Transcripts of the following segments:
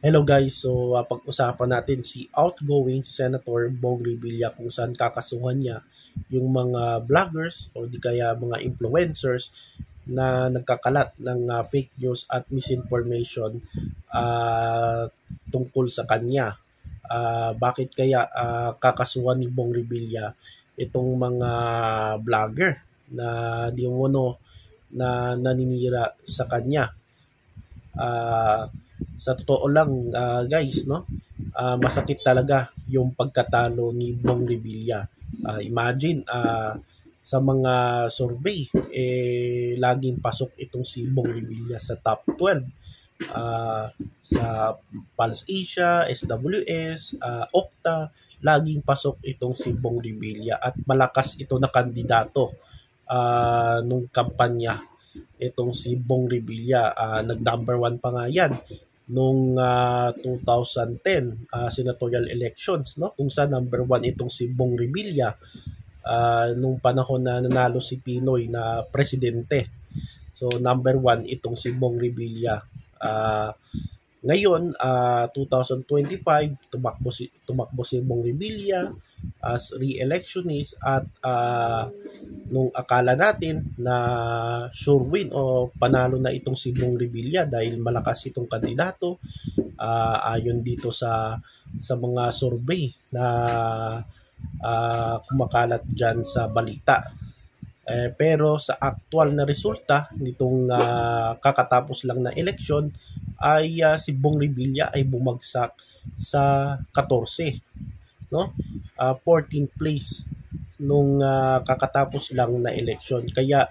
Hello guys, so pag-usapan natin si outgoing Senator Bong Revilla kung saan kakasuhan niya yung mga vloggers o di kaya mga influencers na nagkakalat ng fake news at misinformation tungkol sa kanya. Bakit kaya kakasuhan ni Bong Revilla itong mga vlogger na di umano na naninira sa kanya? Ah, sa totoo lang, guys, no? Masakit talaga yung pagkatalo ni Bong Revilla. Imagine, sa mga survey, laging pasok itong si Bong Revilla sa top 12. Sa Pulse Asia, SWS, Okta, laging pasok itong si Bong Revilla at malakas ito na kandidato nung kampanya itong si Bong Revilla. Nag-number one pa nga yan nung 2010 senatorial elections, no? Kung saan number one itong si Bong Revilla nung panahon na nanalo si Pinoy na presidente. So number one itong si Bong Revilla. Ngayon, 2025, tumakbo si Bong Revilla as re-electionist at nung akala natin na sure win o panalo na itong si Bong Revilla dahil malakas itong kandidato ayon dito sa mga survey na kumakalat dyan sa balita. Pero sa actual na resulta nitong kakatapos lang na eleksyon ay si Bong Revilla ay bumagsak sa 14, no? 14th place nung kakatapos lang na eleksyon. Kaya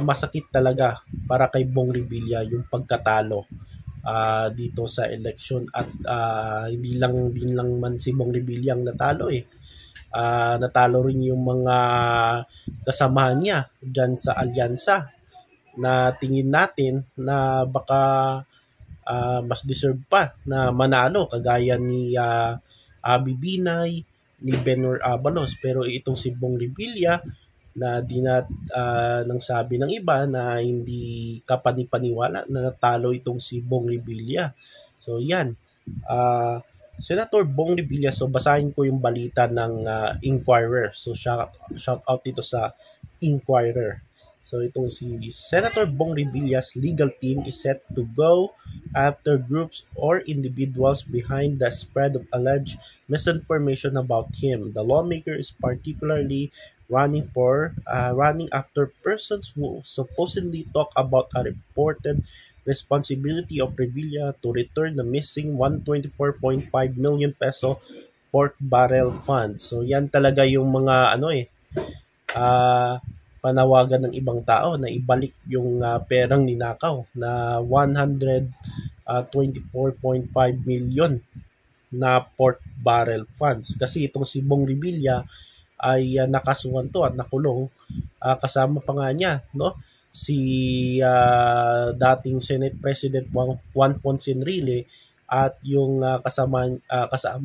masakit talaga para kay Bong Revilla yung pagkatalo dito sa eleksyon at hindi lang man si Bong Revilla ang natalo natalo rin yung mga kasamahan niya dyan sa alyansa na tingin natin na baka mas deserve pa na manalo kagaya ni Abi Binay, ni Benor Abalos. Pero itong si Bong Revilla na nang sabi ng iba na hindi kapanipaniwala na natalo itong si Bong Revilla. So yan. Senator Bong Revilla, so basahin ko yung balita ng Inquirer. So shout out dito sa Inquirer. So itong si Senator Bong Revilla's legal team is set to go after groups or individuals behind the spread of alleged misinformation about him. The lawmaker is particularly running after persons who supposedly talk about a reported responsibility of Revilla to return the missing 124.5 million peso pork barrel fund. So yan talaga yung mga panawagan ng ibang tao na ibalik yung perang ninakaw na 124.5 million na pork barrel funds. Kasi itong si Bong Revilla ay nakasuhan to at nakulong kasama pa nga niya, no? Si dating Senate President Juan Ponce Enrile at yung kasama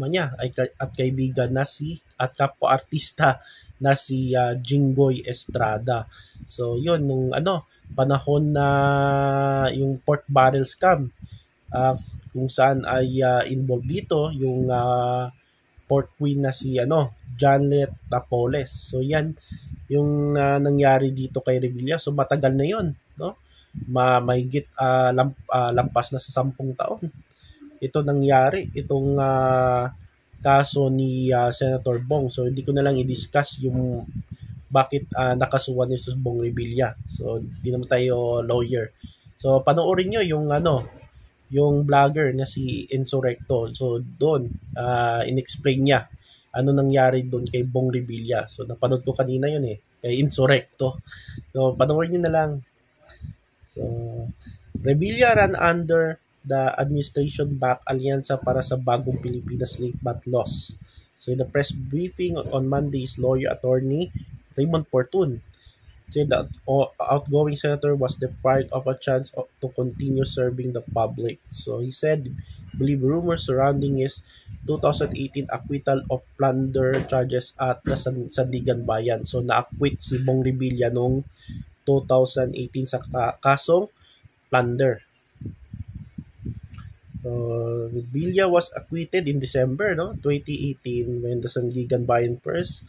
niya at kaibigan na at kapwa-artista na si Jinggoy Estrada. So yun nung panahon na yung pork barrel scam kung saan ay involved dito yung pork queen na si Janet Napoles. So yan yung nangyari dito kay Revilla. So matagal na yun, no? Mahigit lampas na sa 10 taon. Ito nangyari, itong kaso ni Senator Bong. So hindi ko na lang i-discuss yung bakit nakasuhan ni Bong Revilla. So hindi naman tayo lawyer. So panoorin nyo yung vlogger na si Insurrecto. So doon in-explain niya ano nangyari doon kay Bong Revilla. So napanood ko kanina yun kay Insurrecto. So panoorin nyo na lang. So Revilla ran under the administration-backed Alyansa para sa Bagong Pilipinas Link but lost. So in the press briefing on Monday, his lawyer attorney Raymond Portun said that outgoing senator was deprived of a chance to continue serving the public. So he said, believe rumors surrounding his 2018 acquittal of plunder charges at Sandigan Bayan. So na-acquit si Bong Revilla noong 2018 sa kasong plunder. Villa was acquitted in December 2018 when the Sandigan Bayan First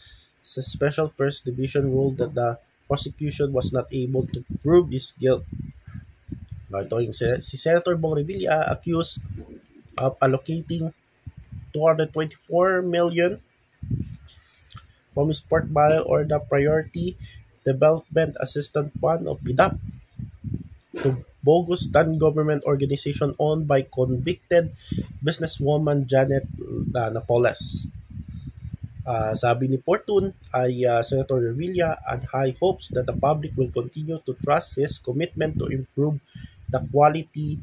Special First Division ruled that the prosecution was not able to prove his guilt. Ito yung si Senator Bong Revilla accused of allocating 224 million from his pork barrel or the Priority Development Assistance Fund of PDAP to bogus non-government organization owned by convicted businesswoman Janet Napoles. Sabi ni Fortune ay Senator Revilla had high hopes that the public will continue to trust his commitment to improve the quality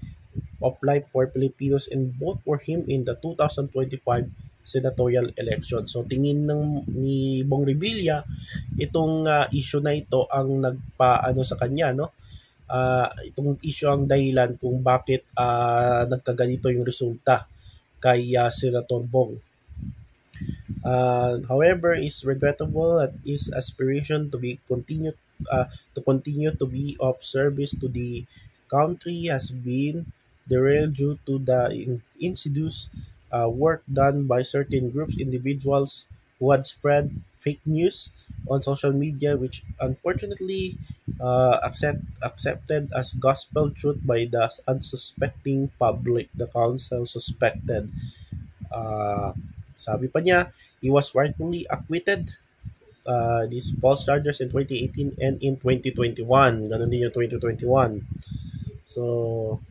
of life for Filipinos and vote for him in the 2025 senatorial election. So tingin ni Bong Revilla itong issue na ito ang nagpaano sa kanya itong issue ang dahilan kung bakit nagkaganito yung resulta kay Senator Bong. However, it's regrettable that his aspiration to continue to be of service to the country has been derailed due to the insidious work done by certain groups, individuals who had spread fake news on social media, which unfortunately accepted as gospel truth by the unsuspecting public. The council suspected. Uh, Sabi pa niya, he was rightfully acquitted these false charges in 2018 and in 2021. Ganun din yung 2021. So,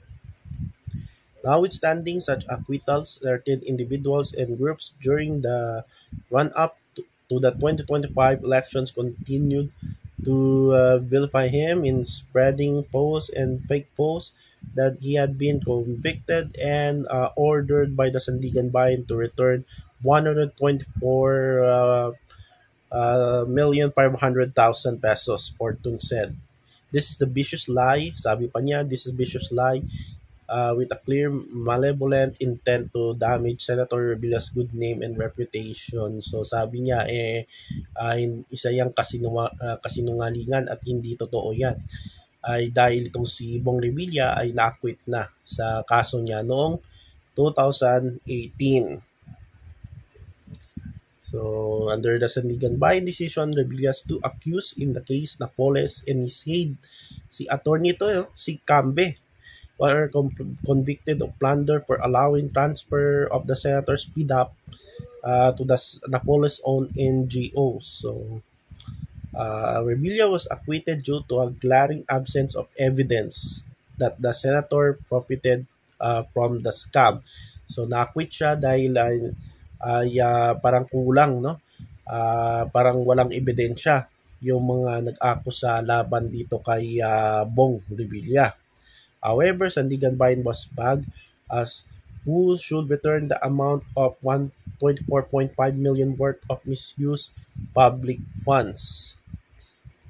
notwithstanding such acquittals, certain individuals and groups during the run-up to the 2025 elections continued to vilify him in spreading posts and fake posts that he had been convicted and ordered by the Sandigan Bayan to return 124,500,000 pesos, Fortune said. This is the vicious lie, sabi pa niya, this is vicious lie with a clear malevolent intent to damage Senator Revilla's good name and reputation. So sabi niya isa yang kasinungalingan at hindi totoo yan. Ay dahil itong si Bong Revilla ay na-acquit na sa kaso niya noong 2018. So, under the Sandigan Bayan decision, Revilla's two accused in the case Napoles and his aide, si attorney si Cambe, were convicted of plunder for allowing transfer of the senator's PDAP to the Napoles-owned NGOs. So, Revilla was acquitted due to a glaring absence of evidence that the senator profited from the scam. So, na-acquit siya dahil parang kulang, parang walang ebidensya yung mga nag-akusa laban dito kay Bong Revilla. However, Sandigan Bayan was bagged as who should return the amount of 124.5 million worth of misused public funds.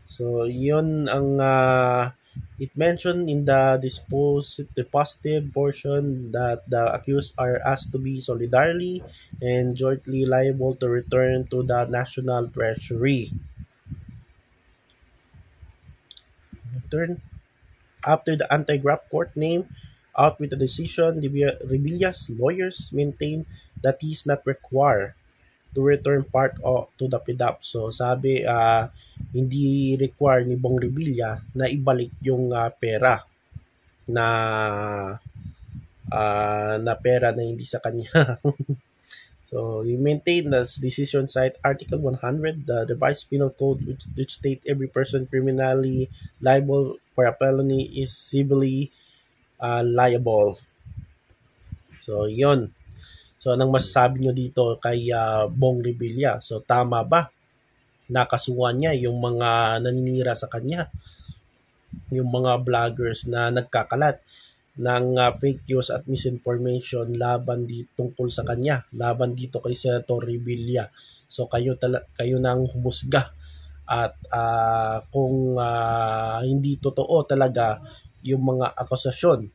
So, yun ang it mentioned in the dispositive portion that the accused are asked to be solidarily and jointly liable to return to the National Treasury. After the anti-graft court named out with the decision, Revilla's lawyers maintain that he is not required to return part to the PDAP. So sabi, hindi require ni Bong Revilla na ibalik yung pera na pera na hindi sa kanya. So he maintained the decision cite Article 100, the revised penal code, which state every person criminally liable for a felony is civilly liable. So yun. So, anong masasabi nyo dito kay Bong Revilla? So, tama ba? Nakasuhan niya yung mga naninira sa kanya? Yung mga vloggers na nagkakalat ng fake news at misinformation laban tungkol sa kanya, laban dito kay Senator Revilla. So, kayo nang humusga. At kung hindi totoo talaga yung mga akusasyon,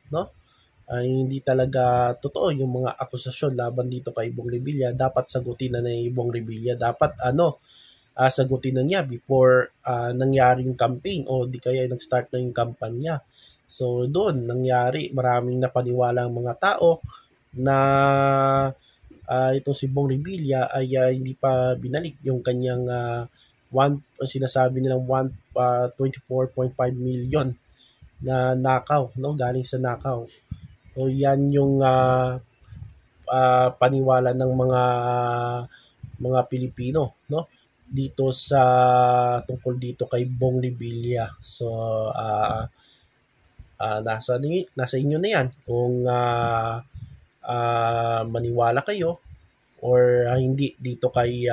ay hindi talaga totoo yung mga akusasyon laban dito kay Bong Revilla, dapat sagutin na ni Bong Revilla. Dapat sagutin na niya before nangyari yung campaign o di kaya nag-start na yung kampanya. So doon nangyari, maraming napaniwala ang mga tao na itong si Bong Revilla ay hindi pa binalik yung kanyang sinasabi nilang 24.5 million na nakaw, no, galing sa nakaw. So yan yung paniwala ng mga Pilipino, no, dito sa tungkol dito kay Bong Revilla. So nasa inyo na yan kung maniwala kayo or hindi dito kay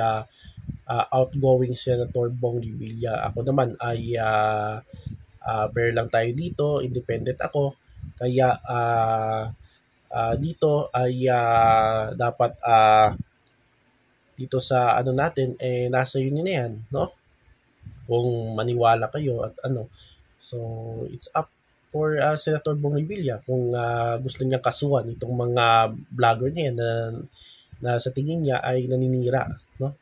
outgoing Senator Bong Revilla. Ako naman ay fair lang tayo dito, independent ako. Kaya dito ay dapat dito sa ano natin nasa inyo na yan, no? Kung maniwala kayo at ano. So it's up for Senator Bong Revilla kung gusto niya kasuhan itong mga vlogger niya na sa tingin niya ay naninira, no?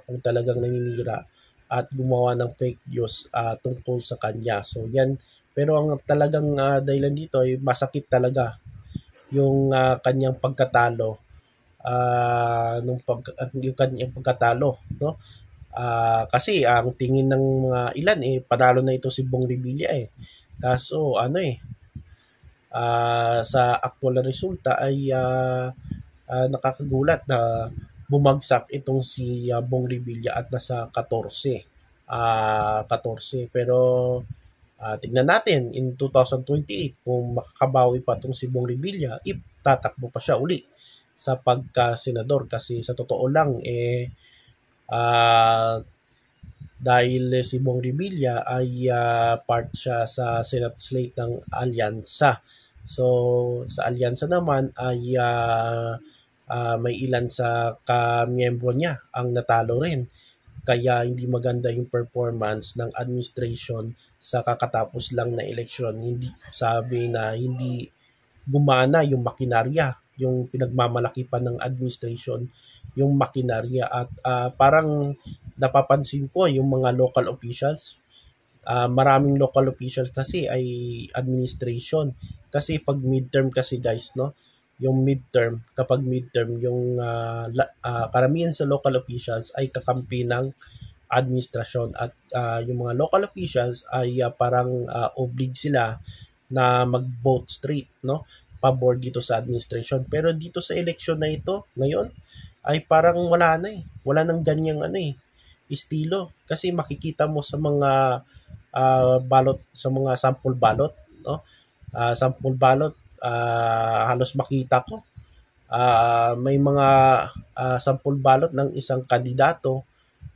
Kung talagang naninira at gumawa ng fake news tungkol sa kanya. So yan, pero ang talagang dahilan dito ay masakit talaga yung kanyang pagkatalo yung kanyang pagkatalo, no? Kasi ang tingin ng mga ilan panalo na ito si Bong Revilla Kaso sa aktual na resulta ay nakakagulat na bumagsak itong si Bong Revilla at nasa 14. 14. Pero tignan natin in 2028 kung makakabawi pa itong si Bong Revilla if tatakbo pa siya uli sa pagka-senador. Kasi sa totoo lang dahil si Bong Revilla ay part siya sa Senate slate ng Alyansa. So sa Alyansa naman ay may ilan sa kamiyembro niya ang natalo rin. Kaya hindi maganda yung performance ng administration sa kakatapos lang na eleksyon. Hindi sabi na hindi gumana yung makinarya, yung pinagmamalaki pa ng administration, yung makinarya at parang napapansin ko yung mga local officials. Maraming local officials kasi ay administration. Kasi pag midterm kasi guys, no, kapag midterm, yung karamihan sa local officials ay kakampi ng administrasyon at yung mga local officials ay parang oblig sila na mag-vote straight, no, pabor dito sa administration. Pero dito sa election na ito ngayon ay parang wala nang ganyang estilo. Kasi makikita mo sa mga ballot, sa mga sample ballot, no, sample ballot halos makita ko may mga sample ballot ng isang kandidato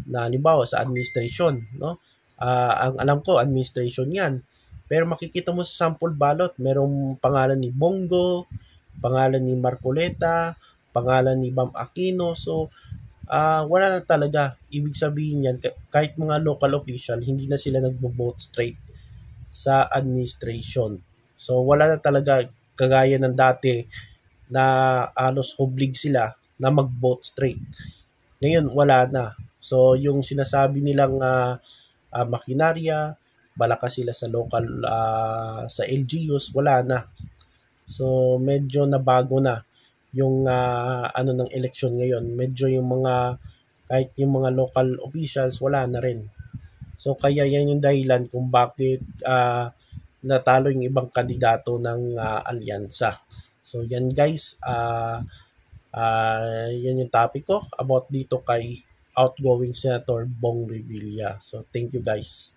na halimbawa sa administration, no? Ang alam ko administration 'yan. Pero makikita mo sa sample ballot, merong pangalan ni Bongo, pangalan ni Marcoleta, pangalan ni Bam Aquino. So wala na talaga. Ibig sabihin yan, kahit mga local official, hindi na sila nagbo-vote straight sa administration. So wala na talaga kagaya ng dati na halos hublig sila na mag-vote straight. Ngayon wala na. So yung sinasabi nilang makinarya, malakas sila sa local sa LGUs, wala na. So medyo nabago na yung ng election ngayon. Medyo yung mga kahit yung mga local officials wala na rin. So kaya yan yung dahilan kung bakit natalo yung ibang kandidato ng alyansa. So yan guys, yan yung topic ko about dito kay outgoing Senator Bong Revilla. So thank you guys.